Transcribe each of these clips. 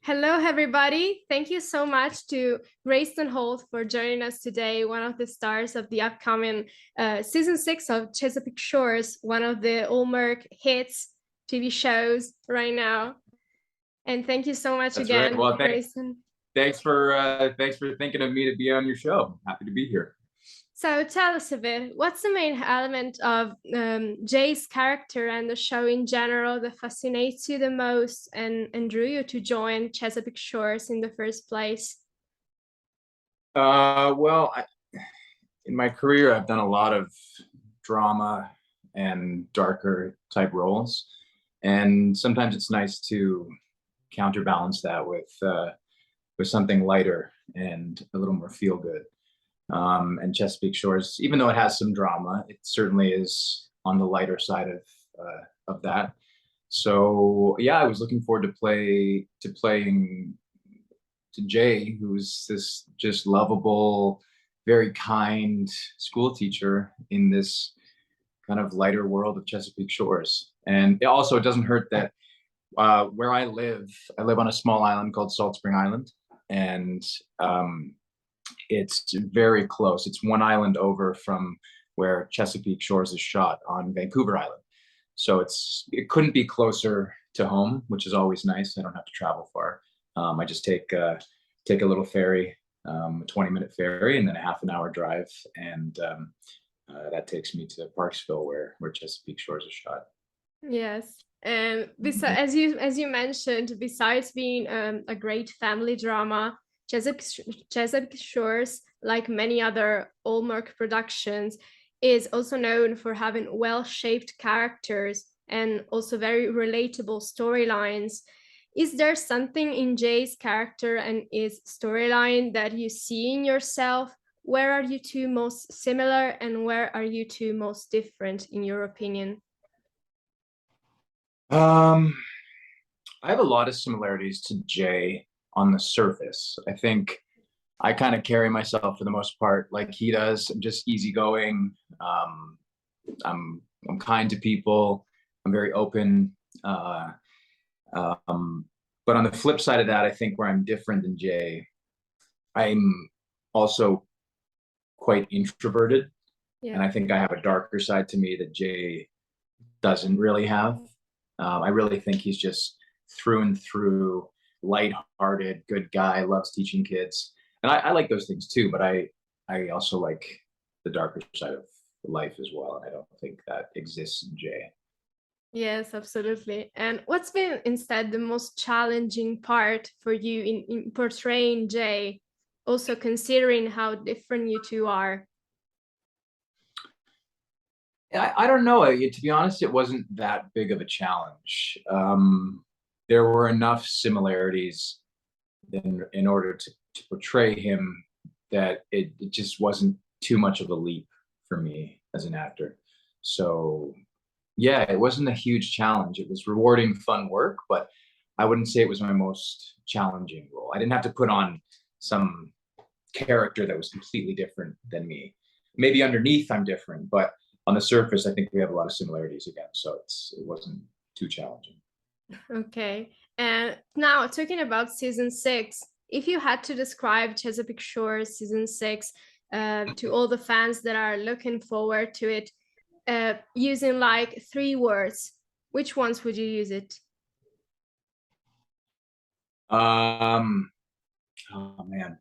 Hello, everybody. Thank you so much to Grayston Holt for joining us today, one of the stars of the upcoming season 6 of Chesapeake Shores, one of the Hallmark hits TV shows right now. And thank you so much That's again, right. Well, Grayston. thanks for thinking of me to be on your show. Happy to be here. So tell us a bit, what's the main element of Jay's character and the show in general that fascinates you the most and drew you to join Chesapeake Shores in the first place? Well, in my career, I've done a lot of drama and darker type roles, and sometimes it's nice to counterbalance that with something lighter and a little more feel good. And Chesapeake Shores, even though it has some drama, it certainly is on the lighter side of that. So yeah, I was looking forward to playing to Jay, who's this just lovable, very kind school teacher in this kind of lighter world of Chesapeake Shores. And it doesn't hurt that where I live on a small island called Salt Spring Island, and it's very close. It's one island over from where Chesapeake Shores is shot on Vancouver Island. So it couldn't be closer to home, which is always nice. I don't have to travel far. I just take a little ferry, a 20-minute ferry, and then a half an hour drive, and that takes me to Parksville, where Chesapeake Shores is shot. Yes. And as you mentioned, besides being a great family drama, Chesapeake Shores, like many other Hallmark productions, is also known for having well-shaped characters and also very relatable storylines. Is there something in Jay's character and his storyline that you see in yourself? Where are you two most similar and where are you two most different, in your opinion? Um, I have a lot of similarities to Jay on the surface. I think I kind of carry myself for the most part like he does. I'm just easygoing. I'm kind to people. I'm very open. But on the flip side of that, I think where I'm different than Jay, I'm also quite introverted. Yeah. And I think I have a darker side to me that Jay doesn't really have. I really think he's just through and through light-hearted, good guy, loves teaching kids. And I like those things too, but I also like the darker side of life as well. And I don't think that exists in Jay. Yes, absolutely. And what's been instead the most challenging part for you in portraying Jay, also considering how different you two are? I don't know. To be honest, it wasn't that big of a challenge. There were enough similarities in order to portray him that it just wasn't too much of a leap for me as an actor. So yeah, it wasn't a huge challenge. It was rewarding, fun work, but I wouldn't say it was my most challenging role. I didn't have to put on some character that was completely different than me. Maybe underneath I'm different, but on the surface, I think we have a lot of similarities again. So it wasn't too challenging. Okay. And now talking about season 6, if you had to describe Chesapeake Shores season 6 to all the fans that are looking forward to it, using like 3 words, which ones would you use it? Oh man,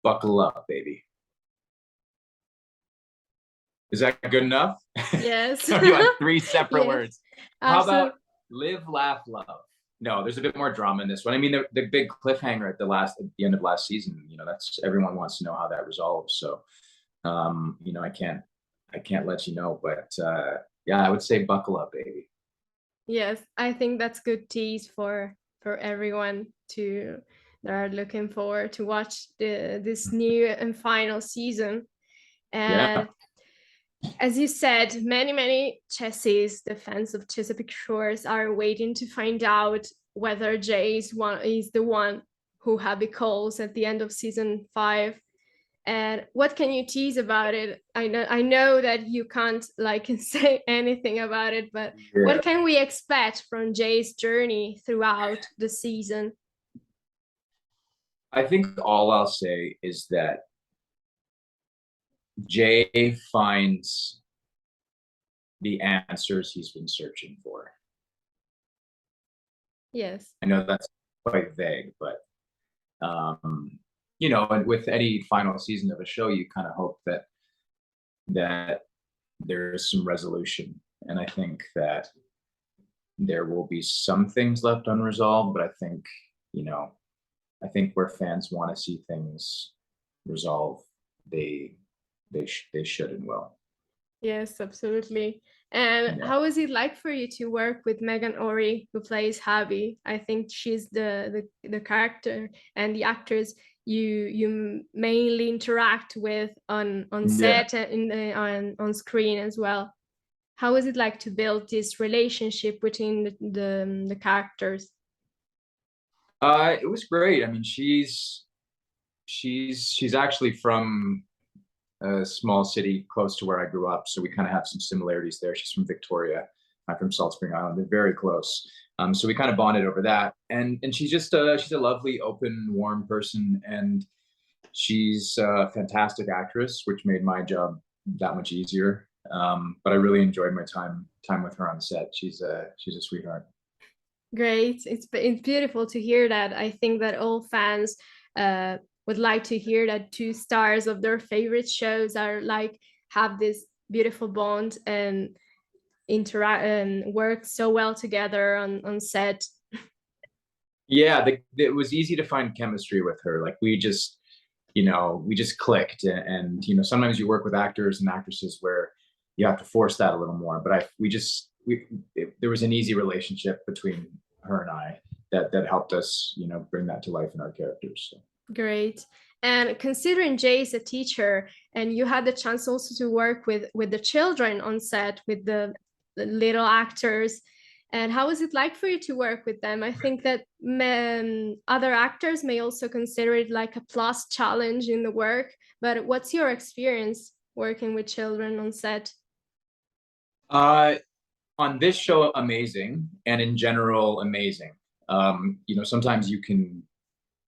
buckle up, baby. Is that good enough? Yes. So you want 3 separate Yes, words. How about live, laugh, love? No, there's a bit more drama in this one. I mean, the big cliffhanger at the end of last season, that's everyone wants to know how that resolves. So, I can't let you know, but yeah, I would say buckle up, baby. Yes, I think that's good tease for everyone to that are looking forward to watch this new and final season. Yeah. And as you said, many Chessies, the fans of Chesapeake Shores, are waiting to find out whether Jay is the one who Happy calls at the end of season 5. And what can you tease about it? I know that you can't like say anything about it, but what can we expect from Jay's journey throughout the season? I think all I'll say is that Jay finds the answers he's been searching for. Yes. I know that's quite vague, but you know, and with any final season of a show, you kind of hope that there's some resolution. And I think that there will be some things left unresolved, but I think, you know, I think where fans want to see things resolve, they should and will. Yes, absolutely. And Yeah. how is it like for you to work with Megan Ory, who plays Habi? I think she's the character and the actors you mainly interact with on set and on screen as well. How is it like to build this relationship between the characters? It was great. I mean, she's actually from a small city close to where I grew up, so we kind of have some similarities there. She's from Victoria. I'm from Salt Spring Island. They're very close. So we kind of bonded over that. And she's just she's a lovely, open, warm person, and she's a fantastic actress, which made my job that much easier. But I really enjoyed my time with her on set. She's a sweetheart. Great. It's beautiful to hear that. I think that all fans would like to hear that two stars of their favorite shows are like have this beautiful bond and interact and work so well together on set. Yeah, it was easy to find chemistry with her. Like we just, you know, we just clicked. And you know, sometimes you work with actors and actresses where you have to force that a little more. But there was an easy relationship between her and I that helped us, you know, bring that to life in our characters. So. Great. And considering Jay is a teacher, and you had the chance also to work with the children on set, with the little actors, and how is it like for you to work with them? I think that other actors may also consider it like a plus challenge in the work, but what's your experience working with children on set? On this show, amazing, and in general, amazing. You know, sometimes you can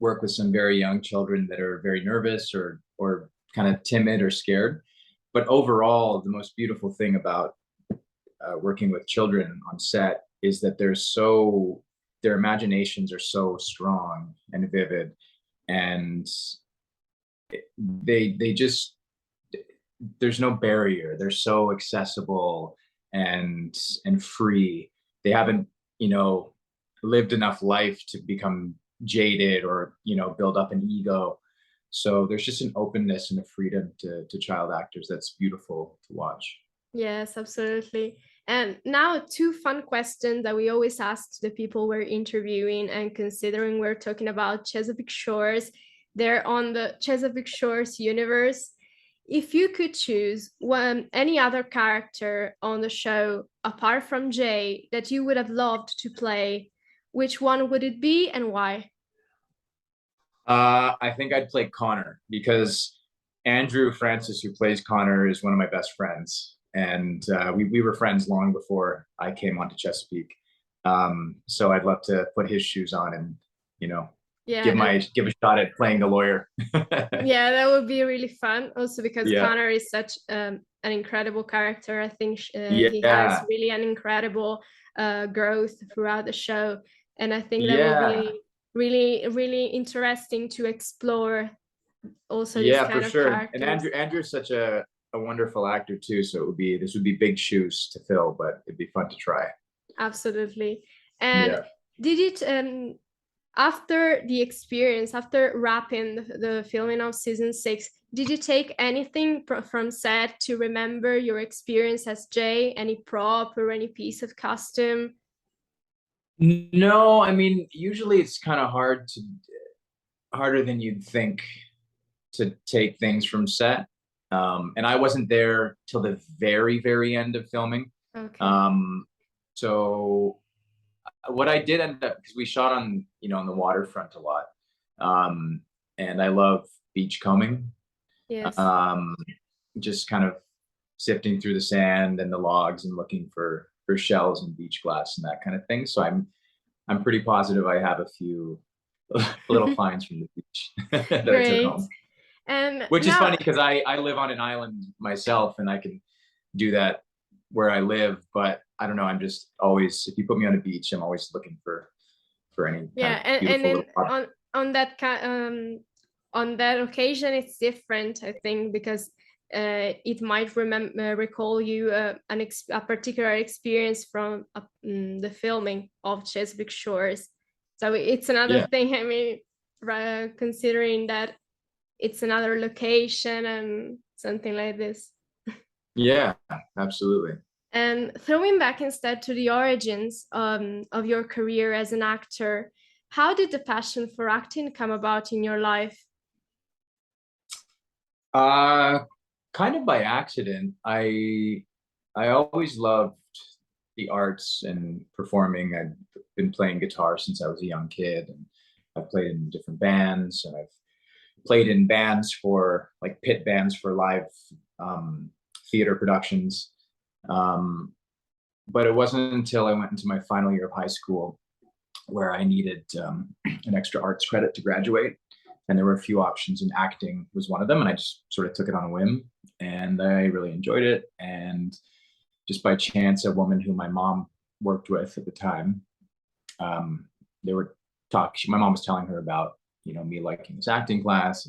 work with some very young children that are very nervous or kind of timid or scared. But overall, the most beautiful thing about working with children on set is that their imaginations are so strong and vivid, and they just, there's no barrier. They're so accessible and free. They haven't, you know, lived enough life to become jaded or, you know, build up an ego. So there's just an openness and a freedom to child actors that's beautiful to watch. Yes, absolutely. And now, two fun questions that we always ask the people we're interviewing, and considering we're talking about Chesapeake Shores, they're on the Chesapeake Shores universe. If you could choose any other character on the show apart from Jay that you would have loved to play, which one would it be and why? I think I'd play Connor because Andrew Francis, who plays Connor, is one of my best friends, and we were friends long before I came onto Chesapeake. So I'd love to put his shoes on and, you know, give a shot at playing the lawyer. Yeah, that would be really fun. Also because Yeah. Connor is such an incredible character. I think he has really an incredible growth throughout the show, and I think that will be really, really interesting to explore also this kind of characters. And Andrew's such a wonderful actor too, so this would be big shoes to fill, but it'd be fun to try. Absolutely. And did it after the experience, after wrapping the filming of season 6, did you take anything from set to remember your experience as Jay? Any prop or any piece of costume? No, I mean, usually it's kind of harder than you'd think to take things from set. And I wasn't there till the very, very end of filming. Okay. So what I did end up, because we shot on, you know, on the waterfront a lot. And I love beachcombing. Yes. um, just kind of sifting through the sand and the logs and looking for shells and beach glass and that kind of thing. So I'm pretty positive I have a few little finds from the beach that I took Great. home. And Which is funny now, because I live on an island myself and I can do that where I live, but I don't know. I'm just always, if you put me on a beach, I'm always looking for any kind yeah, of and beautiful then little spot. on that on that occasion, it's different, I think, because it might remember recall you a particular experience from the filming of Chesapeake Shores. So it's another Yeah, thing. I mean, considering that it's another location and something like this. yeah, absolutely. And throwing back instead to the origins of your career as an actor, how did the passion for acting come about in your life? Uh, Kind of by accident. I always loved the arts and performing. I've been playing guitar since I was a young kid, and I've played in different bands, and I've played in bands for like pit bands for live um, theater productions. Um, but it wasn't until I went into my final year of high school where I needed an extra arts credit to graduate. And there were a few options, and acting was one of them. And I just sort of took it on a whim, and I really enjoyed it. And just by chance, a woman who my mom worked with at the time, um, they were talking. My mom was telling her about me liking this acting class,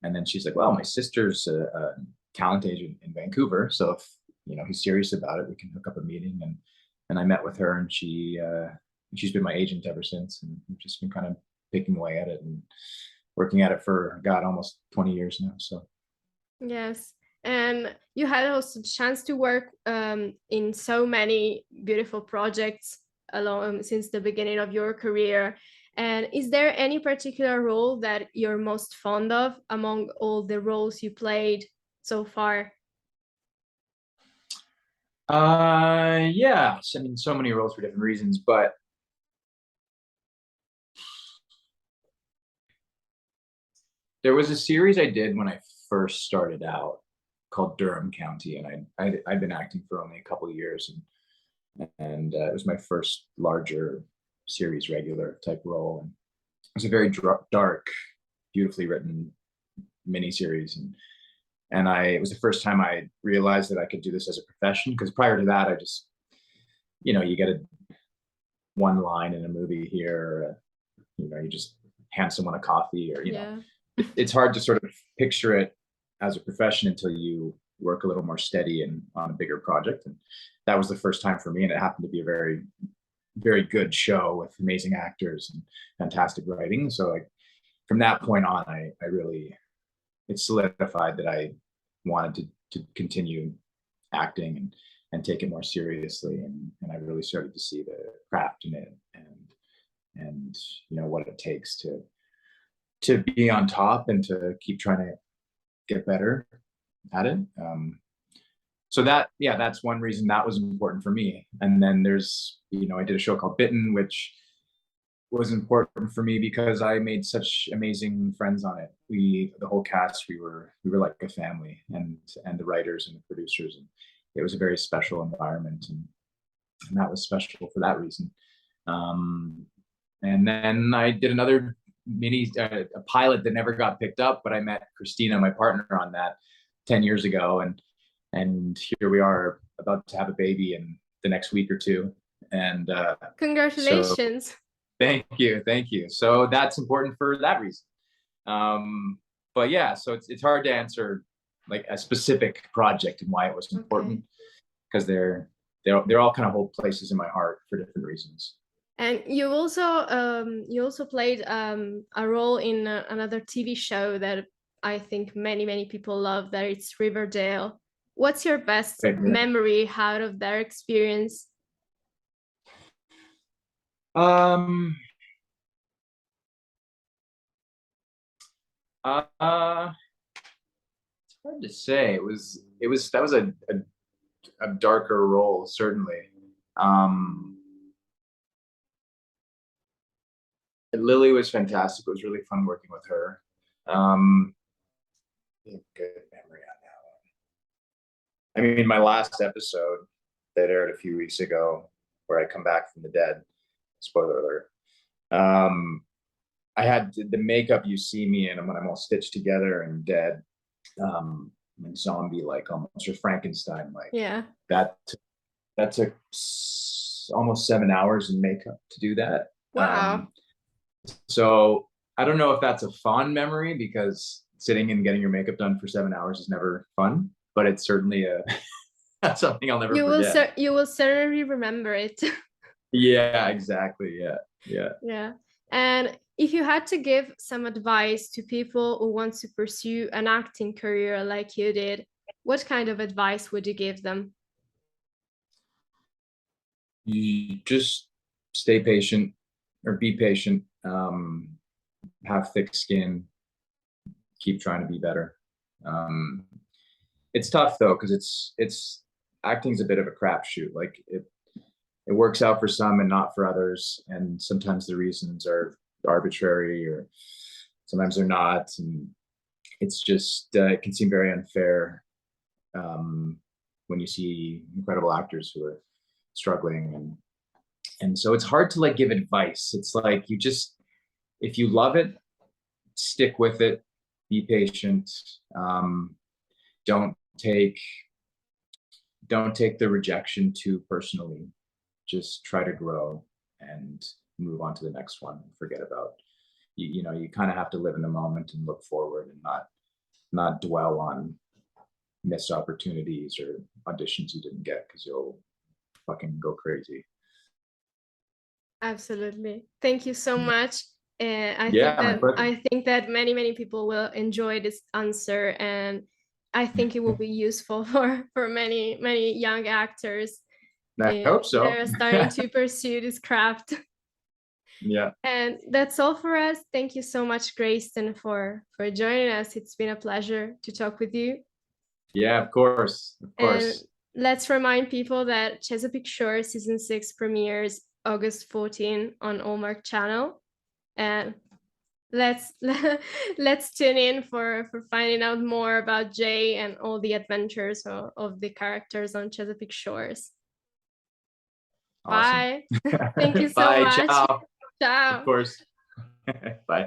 and then she's like, "Well, my sister's a talent agent in Vancouver, so if he's serious about it, we can hook up a meeting." And I met with her, and she's been my agent ever since, and we've just been kind of picking away at it and working at it for God almost 20 years now. So Yes. And you had also the chance to work in so many beautiful projects along since the beginning of your career. And is there any particular role that you're most fond of among all the roles you played so far? yeah, I mean, so many roles for different reasons, but there was a series I did when I first started out called Durham County, and I'd been acting for only a couple of years, and it was my first larger series regular type role, and it was a very dark, beautifully written miniseries, and it was the first time I realized that I could do this as a profession, because prior to that I just you get a one line in a movie here, you just hand someone a coffee, or Yeah. it's hard to sort of picture it as a profession until you work a little more steady and on a bigger project. And that was the first time for me, and it happened to be a very very good show with amazing actors and fantastic writing. So like from that point on, I really, it solidified that I wanted to continue acting and take it more seriously, and I really started to see the craft in it, and what it takes to be on top and to keep trying to get better at it. So that, yeah, that's one reason that was important for me. And then there's, I did a show called Bitten, which was important for me because I made such amazing friends on it. The whole cast, we were like a family, and the writers and the producers, and it was a very special environment, and that was special for that reason. Um, and then I did another a pilot that never got picked up, but I met Christina, my partner, on that 10 years ago, and here we are about to have a baby in the next week or two. And so Congratulations. thank you. So that's important for that reason. But yeah, so it's hard to answer like a specific project and why it was Okay. important, because they're all kind of hold places in my heart for different reasons. And you also played a role in another TV show that I think many people love. That it's Riverdale. What's your best Right. memory out of that experience? Um, uh, it's hard to say. It was that was a darker role, certainly. Um, Lily was fantastic. It was really fun working with her. Um, A good memory on that one. I mean, my last episode that aired a few weeks ago, where I come back from the dead. Spoiler alert. I had the makeup you see me in when I'm all stitched together and dead, like zombie, like almost, or Frankenstein, like Yeah. that. That took almost 7 hours in makeup to do that. Wow. So I don't know if that's a fond memory, because sitting and getting your makeup done for 7 hours is never fun, but it's certainly that's something I'll never forget. You will certainly remember it. Yeah, exactly. Yeah. Yeah. And if you had to give some advice to people who want to pursue an acting career like you did, what kind of advice would you give them? You just stay patient, or be patient. Have thick skin. Keep trying to be better. It's tough though, because it's acting's a bit of a crapshoot. Like it works out for some and not for others, and sometimes the reasons are arbitrary, or sometimes they're not, and it's just it can seem very unfair when you see incredible actors who are struggling, and so it's hard to like give advice. It's like, you just, if you love it, stick with it, be patient. Don't take the rejection too personally. Just try to grow and move on to the next one. Forget about, you know, you kind of have to live in the moment and look forward, and not dwell on missed opportunities or auditions you didn't get, because you'll fucking go crazy. Absolutely. Thank you so much. Yeah, my pleasure. I think that many people will enjoy this answer, and I think it will be useful for many young actors. I hope so. They're starting to pursue this craft. Yeah. And that's all for us. Thank you so much, Grayston, for joining us. It's been a pleasure to talk with you. Yeah, of course. Of course. And let's remind people that Chesapeake Shore season 6 premieres August 14 on Hallmark Channel. And let's tune in for finding out more about Jay and all the adventures of the characters on Chesapeake Shores. Awesome. Bye. Thank you so Bye. much. Ciao. Ciao. Of course. Bye.